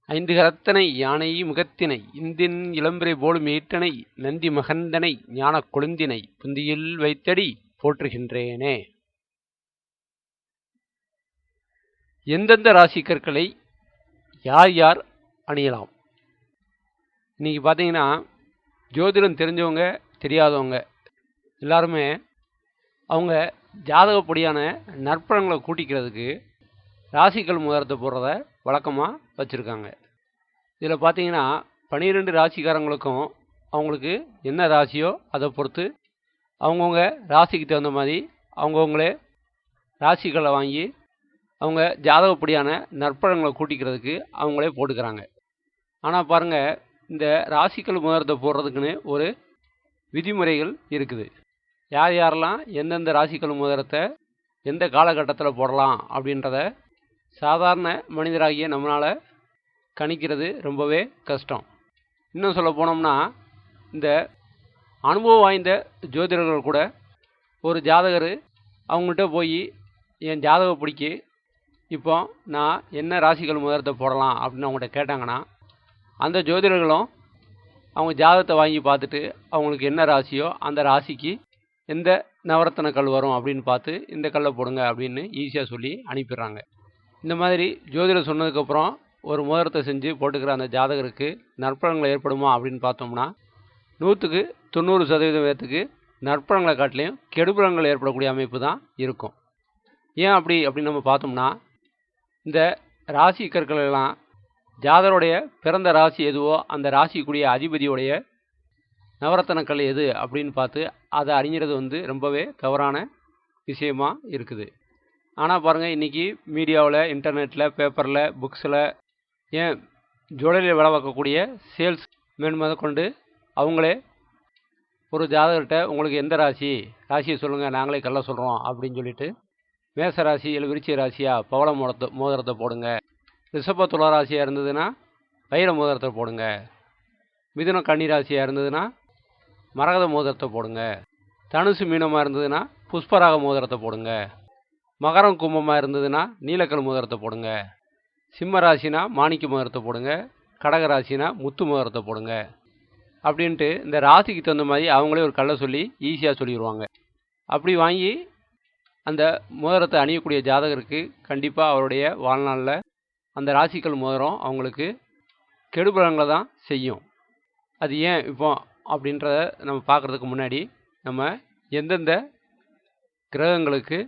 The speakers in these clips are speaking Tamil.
ஐந்து கரத்தனை யானை முகத்தினை இந்தின் இளம்பிறை போலும் ஈற்றனை நந்தி மகந்தனை ஞானக் கொழுந்தினை புந்தியில் வைத்தடி போற்றுகின்றேனே. எந்தெந்த ராசிக்கற்களை யார் யார் அணியலாம்? இன்னைக்கு பார்த்தீங்கன்னா ஜோதிடம் தெரிஞ்சவங்க தெரியாதவங்க எல்லாருமே அவங்க ஜாதகப்படியான நற்பலன்களை கூட்டிக்கிறதுக்கு ராசிக்கல் முகூர்த்தத்தை போடுறத வழக்கமாக வச்சுருக்காங்க. இதில் பார்த்தீங்கன்னா 12 ராசிக்காரங்களுக்கும் அவங்களுக்கு என்ன ராசியோ அதை பொறுத்து அவங்கவுங்க ராசிக்கு தகுந்த மாதிரி அவங்கவுங்களே ராசிக்களை வாங்கி அவங்க ஜாதகப்படியான நற்பலன்களை கூட்டிக்கிறதுக்கு அவங்களே போட்டுக்கிறாங்க. ஆனால் பாருங்கள், இந்த ராசிக்கல் முகூர்த்தத்தை போடுறதுக்குன்னு ஒரு விதிமுறைகள் இருக்குது. யார் யாரெல்லாம் எந்தெந்த ராசிக்கல் முகூர்த்தத்தை எந்த காலகட்டத்தில் போடலாம் அப்படின்றத சாதாரண மனிதராகிய நம்மளால் கணிக்கிறது ரொம்பவே கஷ்டம். இன்னும் சொல்ல போனோம்னா, இந்த அனுபவம் வாய்ந்த ஜோதிடர்கள் கூட ஒரு ஜாதகர் அவங்கள்ட்ட போய் என் ஜாதகப்படிக்கு இப்போ நான் என்ன ராசிக்கல் முகூர்த்தத்தை போடலாம் அப்படின்னு அவங்கள்ட்ட கேட்டாங்கன்னா, அந்த ஜோதிடர்களும் அவங்க ஜாதகத்தை வாங்கி பார்த்துட்டு அவங்களுக்கு என்ன ராசியோ அந்த ராசிக்கு எந்த நவரத்தன கல் வரும் அப்படின்னு பார்த்து இந்த கல்லை போடுங்க அப்படின்னு ஈஸியாக சொல்லி அனுப்பிடுறாங்க. இந்த மாதிரி ஜோதிடர் சொன்னதுக்கப்புறம் ஒரு முகூர்த்தத்தை செஞ்சு போட்டுக்கிற அந்த ஜாதகருக்கு நற்பலன்கள் ஏற்படுமா அப்படின்னு பார்த்தோம்னா 100க்கு 90% பேர்த்துக்கு நற்பலன்களை காட்டிலையும் கெடுபலன்கள் ஏற்படக்கூடிய அமைப்பு தான் இருக்கும். ஏன் அப்படின்னு நம்ம பார்த்தோம்னா, இந்த ராசி கற்கள் எல்லாம் ஜாதகருடைய பிறந்த ராசி எதுவோ அந்த ராசிக்குரிய அதிபதியுடைய நவரத்தனக்கல் எது அப்படின்னு பார்த்து அதை அறிஞறது ரொம்பவே தவறான விஷயமா இருக்குது. ஆனால் பாருங்கள், இன்றைக்கி மீடியாவில், இன்டர்நெட்டில், பேப்பரில், புக்ஸில், ஏன் ஜுவல்லரியில் வேலை பார்க்கக்கூடிய சேல்ஸ் மேன் கொண்டு அவங்களே ஒரு ஜாதகர்கிட்ட உங்களுக்கு எந்த ராசியை சொல்லுங்கள், நாங்களே கல்ல சொல்கிறோம் அப்படின்னு சொல்லிட்டு மேச ராசி இல்லை விருச்சிக ராசியா பவள மோதிரத்தை போடுங்க, ரிஷப துலா ராசியாக இருந்ததுன்னா வைர மோதிரத்தை போடுங்க, மிதுனம் கன்னி ராசியாக இருந்ததுன்னா மரகத மோதிரத்தை போடுங்க, தனுசு மீனமாக இருந்ததுன்னா புஷ்பராக மோதிரத்தை போடுங்க, மகரம் கும்பமாக இருந்ததுன்னா நீலக்கல் மோதிரத்தை போடுங்க, சிம்ம ராசினா மாணிக்க மோதிரத்தை போடுங்க, கடக ராசினா முத்து மோதிரத்தை போடுங்க அப்படின்ட்டு இந்த ராசிக்கு தகுந்த மாதிரி அவங்களே ஒரு கல்லை சொல்லி ஈஸியாக சொல்லிடுவாங்க. அப்படி வாங்கி அந்த மோதிரத்தை அணியக்கூடிய ஜாதகருக்கு கண்டிப்பாக அவருடைய வாழ்நாளில் அந்த ராசிக்கல் மோதிரம் அவங்களுக்கு கெடுபலன்களை தான் செய்யும். அது ஏன் இப்போ அப்படின்றத நம்ம பார்க்குறதுக்கு முன்னாடி நம்ம எந்தெந்த கிரகங்களுக்கு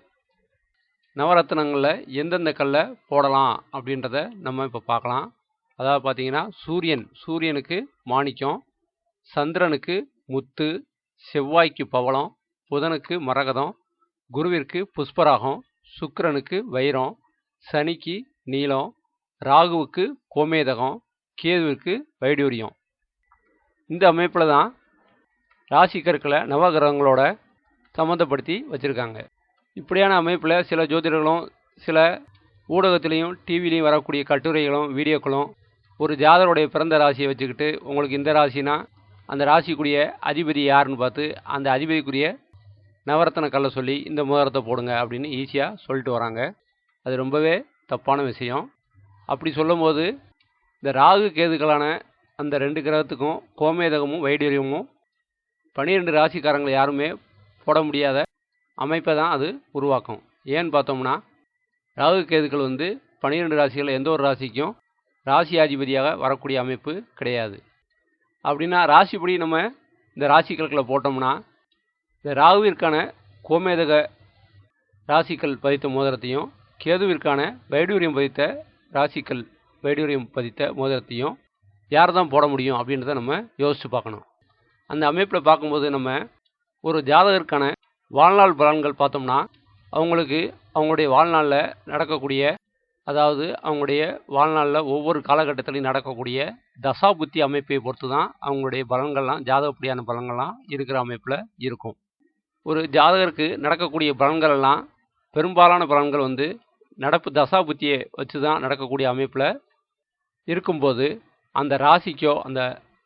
நவரத்னங்களில் எந்தெந்த கல்லை போடலாம் அப்படின்றத நம்ம இப்போ பார்க்கலாம். அதாவது பார்த்தீங்கன்னா, சூரியனுக்கு மாணிக்கம், சந்திரனுக்கு முத்து, செவ்வாய்க்கு பவளம், புதனுக்கு மரகதம், குருவிற்கு புஷ்பராகம், சுக்கிரனுக்கு வைரம், சனிக்கு நீலம், ராகுவுக்கு கோமேதகம், கேதுவிற்கு வைடூரியம். இந்த அமைப்பில் தான் ராசி கற்களை நவகிரகங்களோட சம்மந்தப்படுத்தி வச்சுருக்காங்க. இப்படியான அமைப்பில் சில ஜோதிடர்களும் சில ஊடகத்திலையும் டிவிலையும் வரக்கூடிய கட்டுரைகளும் வீடியோக்களும் ஒரு ஜாதகருடைய பிறந்த ராசியை வச்சுக்கிட்டு உங்களுக்கு இந்த ராசினா அந்த ராசிக்குரிய அதிபதி யாருன்னு பார்த்து அந்த அதிபதிக்குரிய நவரத்தன கல்லை சொல்லி இந்த முகூர்த்தத்தை போடுங்க அப்படின்னு ஈஸியாக சொல்லிட்டு வராங்க. அது ரொம்பவே தப்பான விஷயம். அப்படி சொல்லும்போது இந்த ராகு கேதுக்களான அந்த 2 கிரகத்துக்கும் கோமேதகமும் வைடூரியமும் 12 ராசிக்காரங்களை யாருமே போட முடியாத அமைப்பை தான் அது உருவாக்கும். ஏன்னு பார்த்தோம்னா, ராகு கேதுக்கள் 12 ராசிகளில் எந்த ஒரு ராசிக்கும் ராசியாதிபதியாக வரக்கூடிய அமைப்பு கிடையாது. அப்படின்னா ராசிப்படி நம்ம இந்த ராசிக்கல்களை போட்டோம்னா இந்த ராகுவிற்கான கோமேதக ராசிக்கல் பதித்த மோதிரத்தையும் கேதுவிற்கான வைடூரியம் பதித்த மோதிரத்தையும் யார் தான் போட முடியும் அப்படின்றத நம்ம யோசித்து பார்க்கணும். அந்த அமைப்பில் பார்க்கும்போது நம்ம ஒரு ஜாதகருக்கான வாழ்நாள் பலன்கள் பார்த்தோம்னா அவங்களுக்கு அவங்களுடைய வாழ்நாளில் நடக்கக்கூடிய, அதாவது அவங்களுடைய வாழ்நாளில் ஒவ்வொரு காலகட்டத்திலையும் நடக்கக்கூடிய தசாபுத்தி அமைப்பை பொறுத்து தான் அவங்களுடைய பலன்கள்லாம் ஜாதகப்படியான பலன்கள்லாம் இருக்கிற அமைப்பில் இருக்கும். ஒரு ஜாதகருக்கு நடக்கக்கூடிய பலன்கள் எல்லாம் பெரும்பாலான பலன்கள் நடப்பு தசாபுத்தியை வச்சு தான் நடக்கக்கூடிய அமைப்பில் இருக்கும்போது அந்த ராசிக்கோ அந்த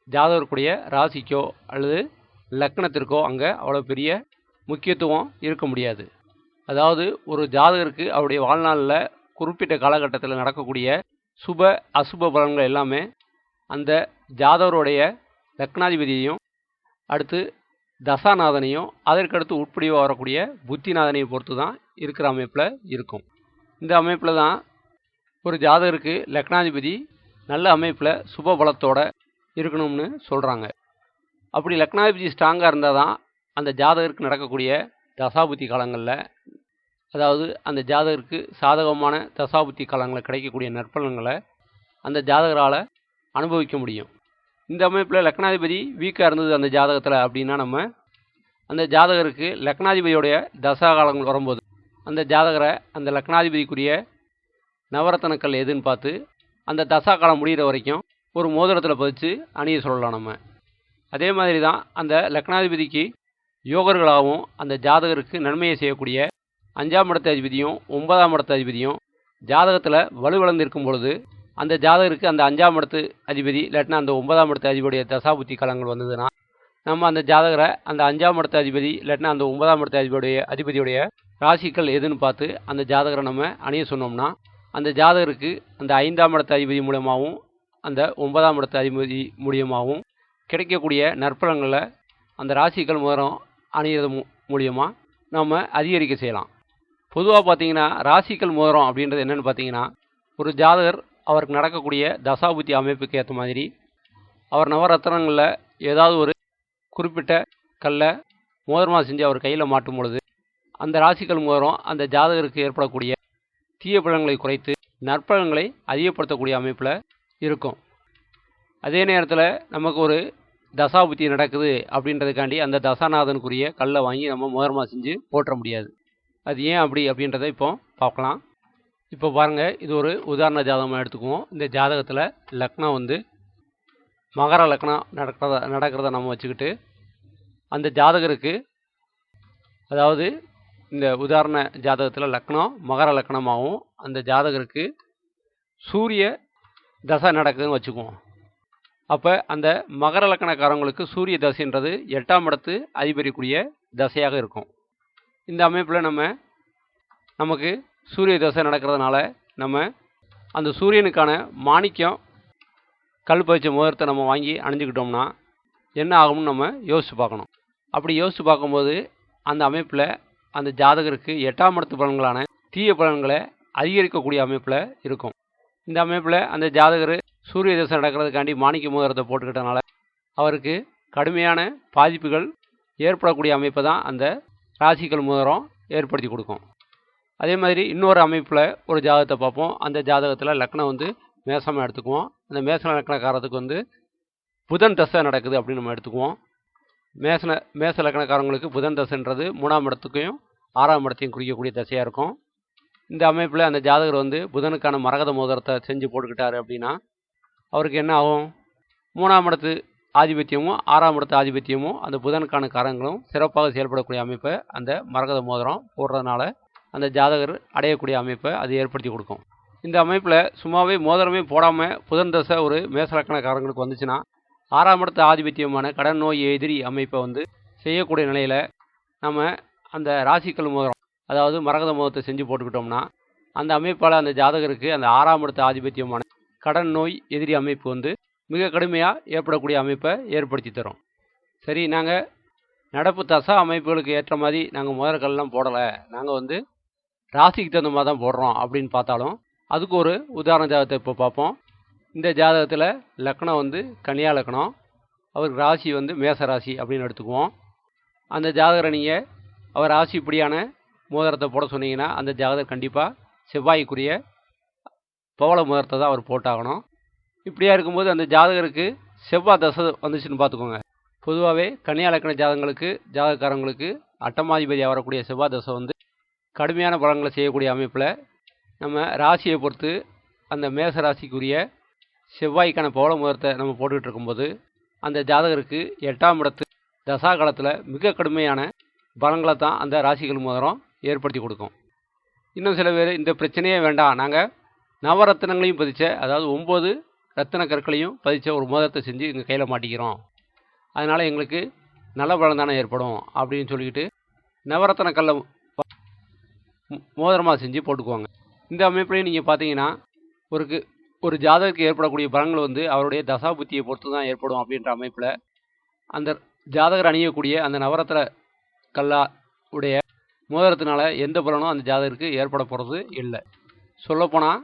ஜாதகருக்குடைய ராசிக்கோ அல்லது லக்னத்திற்கோ அங்கே அவ்வளோ பெரிய முக்கியத்துவம் இருக்க முடியாது. அதாவது ஒரு ஜாதகருக்கு அவருடைய வாழ்நாளில் குறிப்பிட்ட காலகட்டத்தில் நடக்கக்கூடிய சுப அசுப பலன்கள் எல்லாமே அந்த ஜாதகருடைய லக்னாதிபதியையும் அடுத்து தசாநாதனையும் அதற்கடுத்து உட்படியாக வரக்கூடிய புத்திநாதனையும் பொறுத்து தான் இருக்கிற அமைப்பில் இருக்கும். இந்த அமைப்பில் தான் ஒரு ஜாதகருக்கு லக்னாதிபதி நல்ல அமைப்பில் சுப பலத்தோட இருக்கணும்னு சொல்கிறாங்க. அப்படி லக்னாதிபதி ஸ்ட்ராங்காக இருந்தால் தான் அந்த ஜாதகருக்கு நடக்கக்கூடிய தசாபுத்தி காலங்களில், அதாவது அந்த ஜாதகருக்கு சாதகமான தசாபுத்தி காலங்களில் கிடைக்கக்கூடிய நற்பலன்களை அந்த ஜாதகரால் அனுபவிக்க முடியும். இந்த அமைப்பில் லக்னாதிபதி வீக்காக இருந்தது அந்த ஜாதகத்தில் அப்படின்னா நம்ம அந்த ஜாதகருக்கு லக்னாதிபதியோடைய தசா காலங்கள் வரும்போது அந்த ஜாதகரை அந்த லக்னாதிபதிக்குரிய நவரத்தனக்கல் எதுன்னு பார்த்து அந்த தசா காலம் முடிகிற வரைக்கும் ஒரு மோதிரத்தில் பதிச்சு அணிய சொல்லலாம் நம்ம. அதே மாதிரி தான் அந்த லக்னாதிபதிக்கு யோகர்களாகவும் அந்த ஜாதகருக்கு நன்மையை செய்யக்கூடிய 5ஆம் இடத்து அதிபதியும் 9ஆம் இடத்து அதிபதியும் ஜாதகத்தில் வலுவிழந்திருக்கும் பொழுது அந்த ஜாதகருக்கு அந்த 5ஆம் இடத்து அதிபதி இல்லாட்டினா அந்த 9ஆம் இடத்து அதிபதியுடைய தசாபுத்தி காலங்கள் வந்ததுன்னா நம்ம அந்த ஜாதகரை அந்த 5ஆம் இடத்து அதிபதி இல்லாட்டினா அந்த 9ஆம் இடத்து அதிபதியுடைய ராசிக்கள் எதுன்னு பார்த்து அந்த ஜாதகரை நம்ம அணிய சொன்னோம்னா அந்த ஜாதகருக்கு அந்த 5ஆம் இடத்து அதிபதி மூலமாகவும் அந்த 9ஆம் இடத்து அதிபதி மூலியமாகவும் கிடைக்கக்கூடிய நற்பலன்களை அந்த ராசிக்கள் மூலம் அணிகிறது மூலியமாக நம்ம அதிகரிக்க செய்யலாம். பொதுவாக பார்த்தீங்கன்னா ராசிக்கள் மோதிரம் அப்படின்றது என்னென்னு பார்த்தீங்கன்னா, ஒரு ஜாதகர் அவருக்கு நடக்கக்கூடிய தசாபுத்தி அமைப்புக்கு ஏற்ற மாதிரி அவர் நவரத்னங்களில் ஏதாவது ஒரு குறிப்பிட்ட கல்லை மோதிரமாக செஞ்சு அவர் கையில் மாட்டும் பொழுது அந்த ராசிக்கள் மோதிரம் அந்த ஜாதகருக்கு ஏற்படக்கூடிய தீய பலன்களை குறைத்து நற்பலன்களை அதிகப்படுத்தக்கூடிய அமைப்பில் இருக்கும். அதே நேரத்தில் நமக்கு ஒரு தசாபுத்தி நடக்குது அப்படின்றதுக்காண்டி அந்த தசாநாதனுக்குரிய கல்லை வாங்கி நம்ம மோதிரமாக செஞ்சு போற்ற முடியாது. அது ஏன் அப்படின்றத இப்போ பார்க்கலாம். இப்போ பாருங்கள், இது ஒரு உதாரண ஜாதகமாக எடுத்துக்குவோம். இந்த ஜாதகத்தில் லக்னம் வந்து மகர லக்னம் நடக்கிறத நம்ம வச்சுக்கிட்டு அந்த ஜாதகருக்கு, அதாவது இந்த உதாரண ஜாதகத்தில் லக்னம் மகர லக்னமாகவும் அந்த ஜாதகருக்கு சூரிய தசை நடக்குதுன்னு வச்சுக்குவோம். அப்போ அந்த மகர லக்னக்காரங்களுக்கு சூரிய தசைன்றது 8ஆம் இடத்து அதிபதிக்குரிய தசையாக இருக்கும். இந்த அமைப்பில் நமக்கு சூரிய தசை நடக்கிறதுனால நம்ம அந்த சூரியனுக்கான மாணிக்கம் கல் பதிச்ச மோதிரத்தை நம்ம வாங்கி அணிஞ்சிக்கிட்டோம்னா என்ன ஆகும்னு நம்ம யோசித்து பார்க்கணும். அப்படி யோசித்து பார்க்கும்போது அந்த அமைப்பில் அந்த ஜாதகருக்கு 8ஆம் இடத்து பலன்களான தீய பலன்களை அதிகரிக்கக்கூடிய அமைப்பில் இருக்கும். இந்த அமைப்பில் அந்த ஜாதகர் சூரிய தசை நடக்கிறதுக்காண்டி மாணிக்க மோதிரத்தை போட்டுக்கிட்டனால அவருக்கு கடுமையான பாதிப்புகள் ஏற்படக்கூடிய அமைப்பை தான் அந்த ராசிக்கல் மோதிரம் ஏற்படுத்தி கொடுக்கும். அதே மாதிரி இன்னொரு அமைப்பில் ஒரு ஜாதகத்தை பார்ப்போம். அந்த ஜாதகத்தில் லக்னம் வந்து மேசமாக எடுத்துக்குவோம். அந்த மேச லக்னக்காரத்துக்கு வந்து புதன் தசை நடக்குது அப்படின்னு நம்ம எடுத்துக்குவோம். மேச லக்னக்காரங்களுக்கு புதன் தசைன்றது 3ஆம் இடத்துக்கையும் 6ஆம் இடத்தையும் குறிக்கக்கூடிய தசையாக இருக்கும். இந்த அமைப்பில் அந்த ஜாதகர் வந்து புதனுக்கான மரகத மோதிரத்தை செஞ்சு போட்டுக்கிட்டாரு அப்படின்னா அவருக்கு என்ன ஆகும்? 3ஆம் இடத்து ஆதிபத்தியமும் 6ஆம் இடத்து ஆதிபத்தியமும் அந்த புதனுக்கான காரங்களும் சிறப்பாக செயல்படக்கூடிய அமைப்பை அந்த மரகத மோதிரம் போடுறதுனால அந்த ஜாதகர் அடையக்கூடிய அமைப்பை அது ஏற்படுத்தி கொடுக்கும். இந்த அமைப்பில் சும்மாவே மோதிரமே போடாமல் புதன் தசை ஒரு மேசலக்கணக்காரங்களுக்கு வந்துச்சுன்னா 6ஆம் இடத்து ஆதிபத்தியமான கடன் நோய் எதிரி அமைப்பை வந்து செய்யக்கூடிய நிலையில் நம்ம அந்த ராசிக்கல் மோதிரம், அதாவது மரகத மோதிரத்தை செஞ்சு போட்டுக்கிட்டோம்னா அந்த அமைப்பால் அந்த ஜாதகருக்கு அந்த 6ஆம் இடத்து ஆதிபத்தியமான கடன் நோய் எதிரி அமைப்பு வந்து மிக கடுமையாக ஏற்படக்கூடிய அமைப்பை ஏற்படுத்தி தரும். சரி, நாங்கள் நடப்பு தசா அமைப்புகளுக்கு ஏற்ற மாதிரி நாங்கள் மோதிரக்கல்லாம் போடலை, நாங்கள் வந்து ராசிக்கு தகுந்த மாதிரி தான் போடுறோம் அப்படின்னு பார்த்தாலும் அதுக்கு ஒரு உதாரண ஜாதகத்தை இப்போ பார்ப்போம். இந்த ஜாதகத்தில் லக்னம் வந்து கன்னியா லக்னம், அவருக்கு ராசி வந்து மேச ராசி அப்படின்னு எடுத்துக்குவோம். அந்த ஜாதகரை நீங்கள் அவர் ராசி இப்படியான மோதிரத்தை போட சொன்னீங்கன்னா அந்த ஜாதகர் கண்டிப்பாக செவ்வாய்க்குரிய பவள மோதிரத்தை தான் அவர் போட்டாகணும். இப்படியா இருக்கும்போது அந்த ஜாதகருக்கு செவ்வாய் தசை வந்துச்சுன்னு பார்த்துக்கோங்க. பொதுவாகவே கன்னியா லக்ன ஜாதகக்காரங்களுக்கு அட்டமாதிபதியாக வரக்கூடிய செவ்வாய் தசை வந்து கடுமையான பலன்களை செய்யக்கூடிய அமைப்பில் நம்ம ராசியை பொறுத்து அந்த மேச ராசிக்குரிய செவ்வாய்க்கான பவள மோதிரத்தை நம்ம போட்டுக்கிட்டு இருக்கும்போது அந்த ஜாதகருக்கு 8ஆம் இடத்து தசா காலத்தில் மிக கடுமையான பலன்களை தான் அந்த ராசிகள் மோதிரம் ஏற்படுத்தி கொடுக்கும். இன்னும் சில பேர் இந்த பிரச்சனையே வேண்டாம், நாங்கள் நவரத்தினங்களையும் பதிச்ச, அதாவது 9 ரத்தின கற்களையும் பதிச்ச ஒரு மோதிரத்தை செஞ்சு எங்கள் கையில் மாட்டிக்கிறோம், அதனால் எங்களுக்கு நல்ல பலன் தானே ஏற்படும் அப்படின்னு சொல்லிக்கிட்டு நவரத்தின கல்லை மோதிரமாக செஞ்சு போட்டுக்குவாங்க. இந்த அமைப்புலையும் நீங்கள் பார்த்தீங்கன்னா ஒரு ஜாதகத்துக்கு ஏற்படக்கூடிய பலன்கள் வந்து அவருடைய தசாபுத்தியை பொறுத்து தான் ஏற்படும் அப்படின்ற அமைப்பில் அந்த ஜாதகர் அணியக்கூடிய அந்த நவரத்ன கல்லா உடைய மோதிரத்தினால எந்த பலனும் அந்த ஜாதகருக்கு ஏற்பட போகிறது இல்லை. சொல்லப்போனால்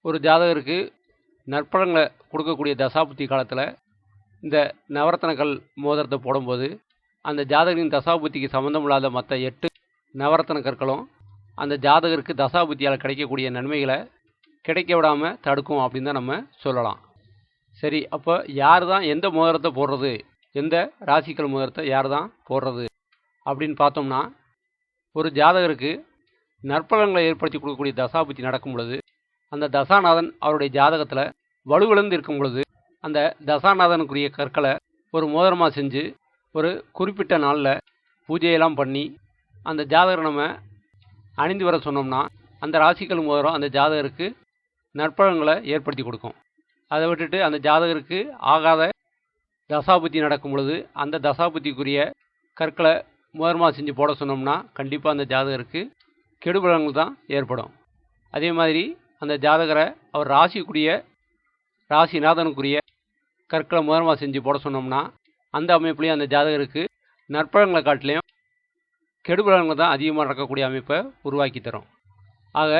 ஒரு ஜாதகருக்கு நற்பலன்களை கொடுக்கக்கூடிய தசாபுத்தி காலத்தில் இந்த நவரத்ன கல் மோதிரத்தை போடும்போது அந்த ஜாதகரின் தசாபுத்திக்கு சம்மந்தம் இல்லாத மற்ற 8 நவரத்ன கற்களும் அந்த ஜாதகருக்கு தசாபுத்தியால் கிடைக்கக்கூடிய நன்மைகளை கிடைக்க விடாமல் தடுக்கும் அப்படின்னு தான் நம்ம சொல்லலாம். சரி, அப்போ யார் தான் எந்த மோதிரத்தை போடுறது, எந்த ராசிக்கல் மோதிரத்தை யார் தான் போடுறது அப்படின்னு பார்த்தோம்னா, ஒரு ஜாதகருக்கு நற்பலன்களை ஏற்படுத்தி கொடுக்கக்கூடிய தசாபுத்தி நடக்கும் பொழுது அந்த தசாநாதன் அவருடைய ஜாதகத்தில் வலுவிழந்து இருக்கும் பொழுது அந்த தசாநாதனுக்குரிய கற்களை ஒரு மோதிரமாக செஞ்சு ஒரு குறிப்பிட்ட நாளில் பூஜையெல்லாம் பண்ணி அந்த ஜாதகரை நம்ம அணிந்து வர சொன்னோம்னா அந்த ராசிக்கல் மோதிரம் அந்த ஜாதகருக்கு நற்பலன்களை ஏற்படுத்தி கொடுக்கும். அதை விட்டுட்டு அந்த ஜாதகருக்கு ஆகாத தசாபுத்தி நடக்கும் பொழுது அந்த தசாபுத்திக்குரிய கற்களை மோதிரமாக செஞ்சு போட சொன்னோம்னா கண்டிப்பாக அந்த ஜாதகருக்கு கெடுபலன்கள் தான் ஏற்படும். அதே மாதிரி அந்த ஜாதகரை அவர் ராசிநாதனுக்குரிய கற்களை மோதிரமாக செஞ்சு போட சொன்னோம்னா அந்த அமைப்புலேயும் அந்த ஜாதகருக்கு நற்பலன்களை காட்டிலையும் கெடுபலன்கள் தான் அதிகமாக நடக்கக்கூடிய அமைப்பை உருவாக்கி தரும். ஆக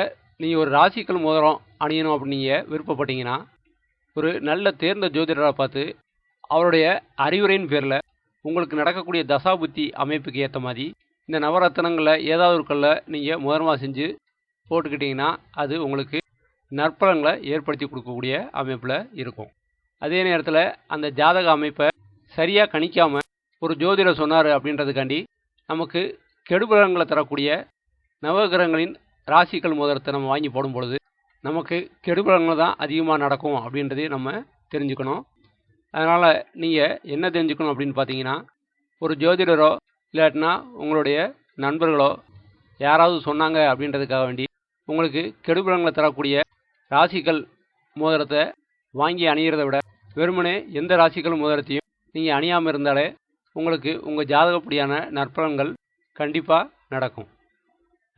நீங்கள் ஒரு ராசிக்கல் மோதிரம் அணியணும் அப்படின்னு நீங்கள் விருப்பப்பட்டீங்கன்னா ஒரு நல்ல தேர்ந்த ஜோதிடரை பார்த்து அவருடைய அறிவுரையின் பேரில் உங்களுக்கு நடக்கக்கூடிய தசாபுத்தி அமைப்புக்கு ஏற்ற மாதிரி இந்த நவரத்தினங்களில் ஏதாவது ஒரு கல்லை நீங்கள் மோதிரமாக செஞ்சு போட்டுக்கிட்டிங்கன்னா அது உங்களுக்கு நற்பலன்களை ஏற்படுத்தி கொடுக்கக்கூடிய அமைப்பில் இருக்கும். அதே நேரத்தில் அந்த ஜாதக அமைப்பை சரியாக கணிக்காமல் ஒரு ஜோதிடர் சொன்னார் அப்படின்றதுக்காண்டி நமக்கு கெடுபலன்களை தரக்கூடிய நவகிரகங்களின் ராசிக்கல் மோதிரத்தை நம்ம வாங்கி போடும் பொழுது நமக்கு கெடுபலன்கள் தான் அதிகமாக நடக்கும் அப்படின்றதையும் நம்ம தெரிஞ்சுக்கணும். அதனால் நீங்கள் என்ன தெரிஞ்சுக்கணும் அப்படின்னு பார்த்தீங்கன்னா, ஒரு ஜோதிடரோ இல்லாட்டினா உங்களுடைய நண்பர்களோ யாராவது சொன்னாங்க அப்படின்றதுக்காக வேண்டி உங்களுக்கு கெடுபலன்களை தரக்கூடிய ராசிக்கல் மோதிரத்தை வாங்கி அணிகிறத விட வெறுமனே எந்த ராசிக்கல் மோதிரத்தையும் நீங்கள் அணியாமல் இருந்தாலே உங்களுக்கு உங்கள் ஜாதகப்படியான நற்பலன்கள் கண்டிப்பாக நடக்கும்.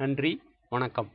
நன்றி, வணக்கம்.